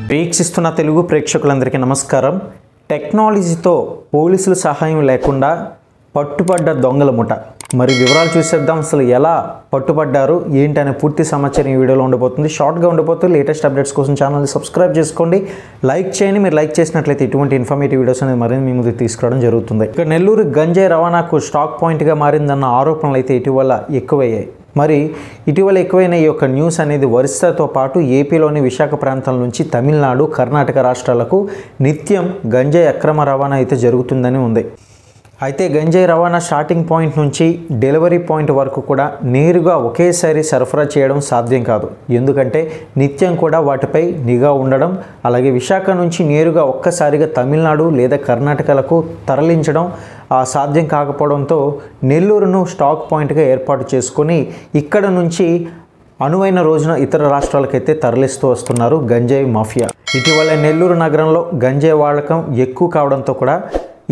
వీక్షిస్తున్న తెలుగు ప్రేక్షకులందరికీ నమస్కారం. టెక్నాలజీతో పోలీసుల సహాయం లేకుండా పట్టుబడ్డ దొంగల ముఠ. మరి వివరాలు చూసేద్దాం. అసలు ఎలా పట్టుబడ్డారు ఏంటి అనే పూర్తి సమాచారం ఈ వీడియోలో ఉండబోతుంది. షార్ట్గా ఉండబోతుంది. లేటెస్ట్ అప్డేట్స్ కోసం ఛానల్ని సబ్స్క్రైబ్ చేసుకోండి, లైక్ చేయండి. మీరు లైక్ చేసినట్లయితే ఇటువంటి ఇన్ఫర్మేటివ్ వీడియోస్ అనేది మరింత మీ ముందుకు తీసుకురావడం జరుగుతుంది. ఇక నెల్లూరు గంజాయి రవాణాకు స్టాక్ పాయింట్గా మారిందన్న ఆరోపణలు అయితే ఇటీవల ఎక్కువయ్యాయి. మరి ఇటీవల ఎక్కువైన ఈ యొక్క న్యూస్ అనేది ఒరిస్సాతో పాటు ఏపీలోని విశాఖ ప్రాంతాల నుంచి తమిళనాడు, కర్ణాటక రాష్ట్రాలకు నిత్యం గంజాయి అక్రమ రవాణా అయితే జరుగుతుందని ఉంది. అయితే గంజాయి రవాణా స్టార్టింగ్ పాయింట్ నుంచి డెలివరీ పాయింట్ వరకు కూడా నేరుగా ఒకేసారి సరఫరా చేయడం సాధ్యం కాదు. ఎందుకంటే నిత్యం కూడా వాటిపై నిఘా ఉండడం, అలాగే విశాఖ నుంచి నేరుగా ఒక్కసారిగా తమిళనాడు లేదా కర్ణాటకలకు తరలించడం సాధ్యం కాకపోవడంతో నెల్లూరును స్టాక్ పాయింట్గా ఏర్పాటు చేసుకొని ఇక్కడ నుంచి అనువైన రోజున ఇతర రాష్ట్రాలకైతే తరలిస్తూ వస్తున్నారు గంజాయి మాఫియా. ఇటీవల నెల్లూరు నగరంలో గంజాయి వాడకం ఎక్కువ కావడంతో కూడా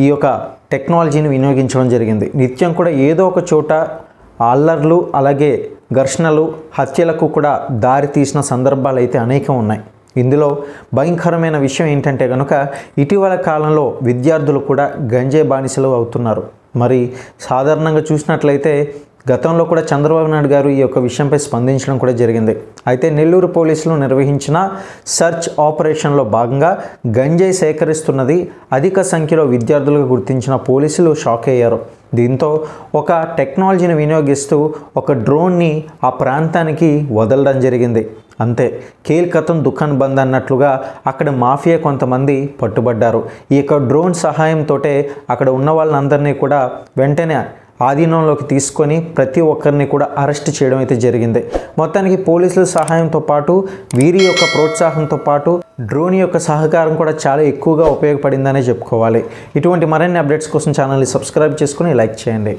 ఈ యొక్క టెక్నాలజీని వినియోగించడం జరిగింది. నిత్యం కూడా ఏదో ఒక చోట అల్లర్లు, అలాగే ఘర్షణలు, హత్యలకు కూడా దారి తీసిన సందర్భాలు అయితే అనేకం ఉన్నాయి. ఇందులో భయంకరమైన విషయం ఏంటంటే కనుక ఇటీవల కాలంలో విద్యార్థులు కూడా గంజాయి బానిసలు అవుతున్నారు. మరి సాధారణంగా చూసినట్లయితే గతంలో కూడా చంద్రబాబు నాయుడు గారు ఈ యొక్క విషయంపై స్పందించడం కూడా జరిగింది. అయితే నెల్లూరు పోలీసులు నిర్వహించిన సర్చ్ ఆపరేషన్లో భాగంగా గంజాయి సేకరిస్తున్నది అధిక సంఖ్యలో విద్యార్థులుగా గుర్తించిన పోలీసులు షాక్ అయ్యారు. దీంతో ఒక టెక్నాలజీని వినియోగిస్తూ ఒక డ్రోన్ని ఆ ప్రాంతానికి వదలడం జరిగింది. అంతే, ఖేల్ ఖతం దుకాన్ బంద్ అన్నట్లుగా అక్కడ మాఫియా కొంతమంది పట్టుబడ్డారు. ఈ యొక్క డ్రోన్ సహాయంతో అక్కడ ఉన్న వాళ్ళందరినీ కూడా వెంటనే ఆధీనంలోకి తీసుకొని ప్రతి ఒక్కరిని కూడా అరెస్ట్ చేయడం అయితే జరిగింది. మొత్తానికి పోలీసుల సహాయంతో పాటు వీరి యొక్క ప్రోత్సాహంతో పాటు డ్రోన్ యొక్క సహకారం కూడా చాలా ఎక్కువగా ఉపయోగపడిందనే చెప్పుకోవాలి. ఇటువంటి మరిన్ని అప్డేట్స్ కోసం ఛానల్ని సబ్స్క్రైబ్ చేసుకుని లైక్ చేయండి.